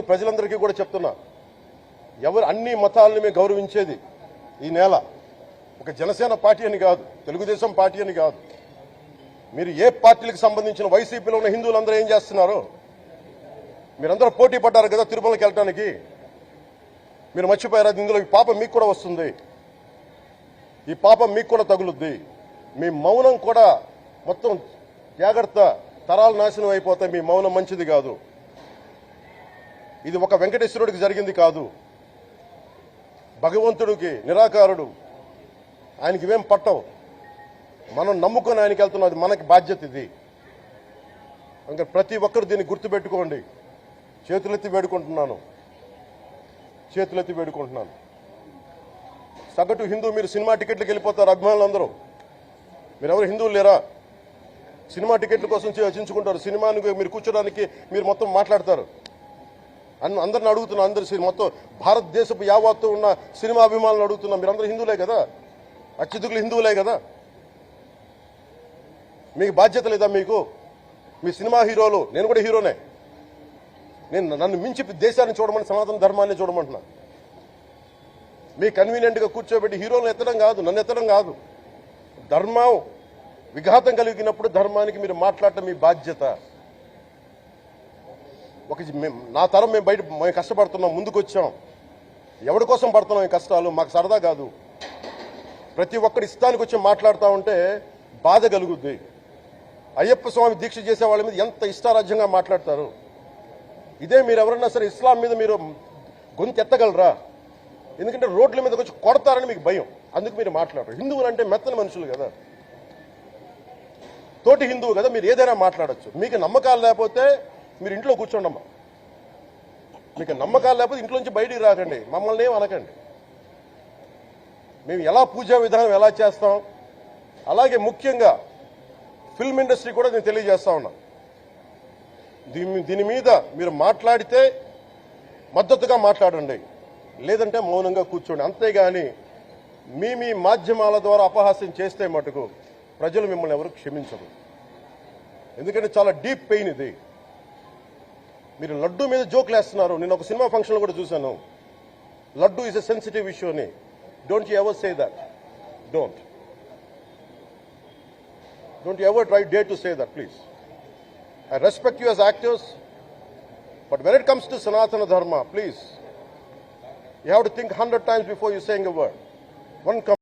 ప్రజలందరికీ కూడా చెప్తున్నా, ఎవరు అన్ని మతాలను మేము గౌరవించేది ఈ నేల. ఒక జనసేన పార్టీ అని కాదు, తెలుగుదేశం పార్టీ అని కాదు. మీరు ఏ పార్టీలకు సంబంధించిన వైసీపీలో ఉన్న హిందువులందరూ ఏం చేస్తున్నారు? మీరందరూ పోటీ పడ్డారు కదా తిరుమలకి వెళ్ళడానికి. మీరు మర్చిపోయారా? ఇందులో ఈ పాపం మీకు కూడా వస్తుంది, ఈ పాపం మీకు కూడా తగులుద్ది. మీ మౌనం కూడా మొత్తం జాగ్రత్త, తరాలు నాశనం అయిపోతాయి. మీ మౌనం మంచిది కాదు. ఇది ఒక వెంకటేశ్వరుడికి జరిగింది కాదు. భగవంతుడికి నిరాకారుడు, ఆయనకి ఇవేం పట్టవు. మనం నమ్ముకొని ఆయనకి వెళ్తున్నాం, అది మనకి బాధ్యత. ఇది ఇంకా ప్రతి ఒక్కరు దీన్ని గుర్తుపెట్టుకోండి. చేతులెత్తి వేడుకుంటున్నాను. సగటు హిందూ మీరు సినిమా టికెట్లకు వెళ్ళిపోతారు. అభిమానులందరూ మీరెవరు హిందువులు లేరా? సినిమా టికెట్ల కోసం చర్చించుకుంటారు. సినిమాని మీరు కూర్చోడానికి మీరు మొత్తం మాట్లాడతారు. అందరిని అడుగుతున్నా, అందరు మొత్తం భారతదేశపు యావత్తు ఉన్న సినిమా అభిమానులు అడుగుతున్నా, మీరందరూ హిందువులే కదా? అత్యధికులు హిందువులే కదా? మీకు బాధ్యత లేదా? మీకు మీ సినిమా హీరోలు, నేను కూడా హీరోనే. నన్ను మించి దేశాన్ని చూడమని, సనాతన ధర్మాన్ని చూడమంటున్నా. మీ కన్వీనియంట్గా కూర్చోబెట్టి హీరోలను ఎత్తడం కాదు, నన్ను ఎత్తడం కాదు. ధర్మం విఘాతం కలిగినప్పుడు ధర్మానికి మీరు మాట్లాడటం మీ బాధ్యత. నా తరం మేము కష్టపడుతున్నాం, ముందుకు వచ్చాం. ఎవరి కోసం పడుతున్నాం ఈ కష్టాలు? మాకు సరదా కాదు. ప్రతి ఒక్కరి ఇష్టానికి వచ్చి మాట్లాడుతూ ఉంటే బాధ కలుగుద్ది. అయ్యప్ప స్వామి దీక్ష చేసే వాళ్ళ మీద ఎంత ఇష్టారాజ్యంగా మాట్లాడతారు. ఇదే మీరు ఎవరన్నా సరే ఇస్లాం మీద మీరు గొంతు ఎత్తగలరా? ఎందుకంటే రోడ్ల మీదకి వచ్చి కొడతారని మీకు భయం, అందుకు మీరు మాట్లాడరు. హిందువులు అంటే మెత్తని మనుషులు కదా, తోటి హిందువు కదా, మీరు ఏదైనా మాట్లాడచ్చు. మీకు నమ్మకాలు లేకపోతే మీరు ఇంట్లో కూర్చోండమ్మా. మీకు నమ్మకాలు లేకపోతే ఇంట్లో నుంచి బయటికి రాకండి, మమ్మల్ని ఏం అనకండి. మేము ఎలా పూజా విధానం ఎలా చేస్తాం, అలాగే ముఖ్యంగా ఫిల్మ్ ఇండస్ట్రీ కూడా నేను తెలియజేస్తా ఉన్నా. దీని మీద మీరు మాట్లాడితే మద్దతుగా మాట్లాడండి, లేదంటే మౌనంగా కూర్చోండి. అంతేగాని మీ మాధ్యమాల ద్వారా అపహాస్యం చేస్తే మటుకు ప్రజలు మిమ్మల్ని ఎవరు క్షమించరు. ఎందుకంటే చాలా డీప్ పెయిన్ ఇది. మీరు లడ్డూ మీద జోక్లు వేస్తున్నారు. నేను ఒక సినిమా ఫంక్షన్లో కూడా చూశాను. Laddu is a sensitive issue అని. Don't you ever say that. Don't you ever dare to say that, please. I respect you as actors, but when it comes to Sanatana Dharma, please, you have to think 100 times before you saying a word.